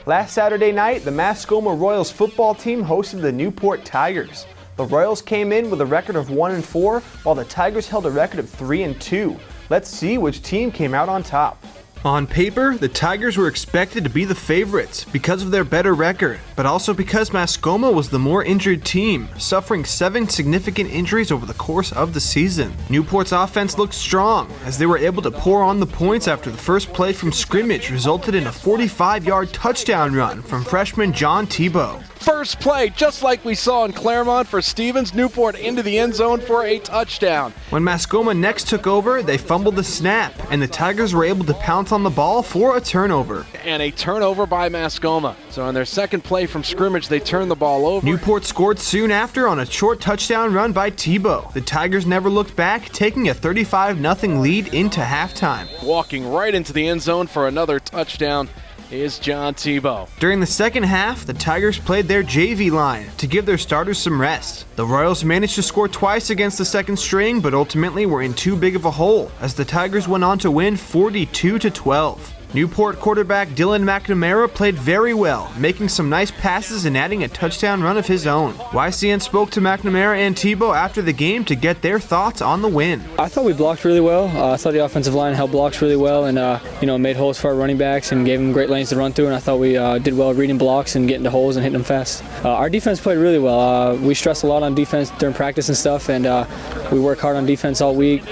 Last Saturday night, the Mascoma Royals football team hosted the Newport Tigers. The Royals came in with a record of 1-4, while the Tigers held a record of 3-2. Let's see which team came out on top. On paper, the Tigers were expected to be the favorites because of their better record, but also because Mascoma was the more injured team, suffering 7 significant injuries over the course of the season. Newport's offense looked strong, as they were able to pour on the points after the first play from scrimmage resulted in a 45-yard touchdown run from freshman John Tebow. First play, just like we saw in Claremont for Stevens, Newport into the end zone for a touchdown. When Mascoma next took over, they fumbled the snap, and the Tigers were able to pounce on the ball for a turnover. And a turnover by Mascoma. So on their second play from scrimmage, they turned the ball over. Newport scored soon after on a short touchdown run by Tebow. The Tigers never looked back, taking a 35-0 lead into halftime. Walking right into the end zone for another touchdown is John Tebow. During the second half, the Tigers played their JV line to give their starters some rest. The Royals managed to score twice against the second string, but ultimately were in too big of a hole, as the Tigers went on to win 42-12. Newport quarterback Dylan McNamara played very well, making some nice passes and adding a touchdown run of his own. YCN spoke to McNamara and Tebow after the game to get their thoughts on the win. I thought we blocked really well. I thought the offensive line held blocks really well and made holes for our running backs and gave them great lanes to run through, and I thought we did well reading blocks and getting to holes and hitting them fast. Our defense played really well. We stressed a lot on defense during practice and stuff, and we work hard on defense all week,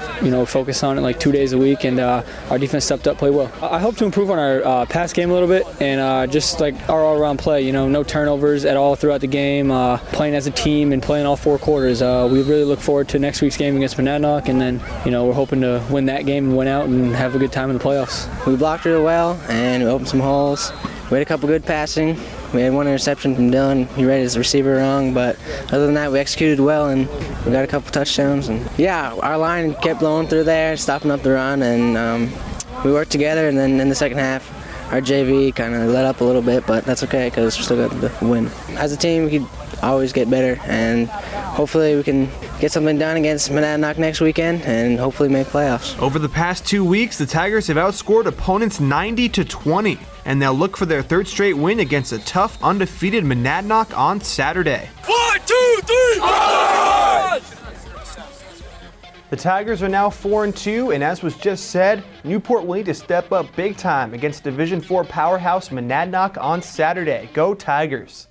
focus on it like 2 days a week, and our defense stepped up, played well. I hope to improve on our pass game a little bit and just like our all-around play, no turnovers at all throughout the game, playing as a team and playing all 4 quarters. We really look forward to next week's game against Monadnock, and then we're hoping to win that game and win out and have a good time in the playoffs. We blocked really well and we opened some holes. We had a couple good passing. We had 1 interception from Dylan. He read his receiver wrong, but other than that, we executed well and we got a couple touchdowns. And yeah, our line kept blowing through there, stopping up the run, and we worked together. And then in the second half, our JV kind of let up a little bit, but that's okay because we still got the win. As a team, we could always get better, and hopefully we can get something done against Monadnock next weekend and hopefully make playoffs. Over the past 2 weeks, the Tigers have outscored opponents 90-20, and they'll look for their 3rd straight win against a tough, undefeated Monadnock on Saturday. 1, 2, 3, march! The Tigers are now 4-2, and as was just said, Newport will need to step up big time against Division IV powerhouse Monadnock on Saturday. Go Tigers!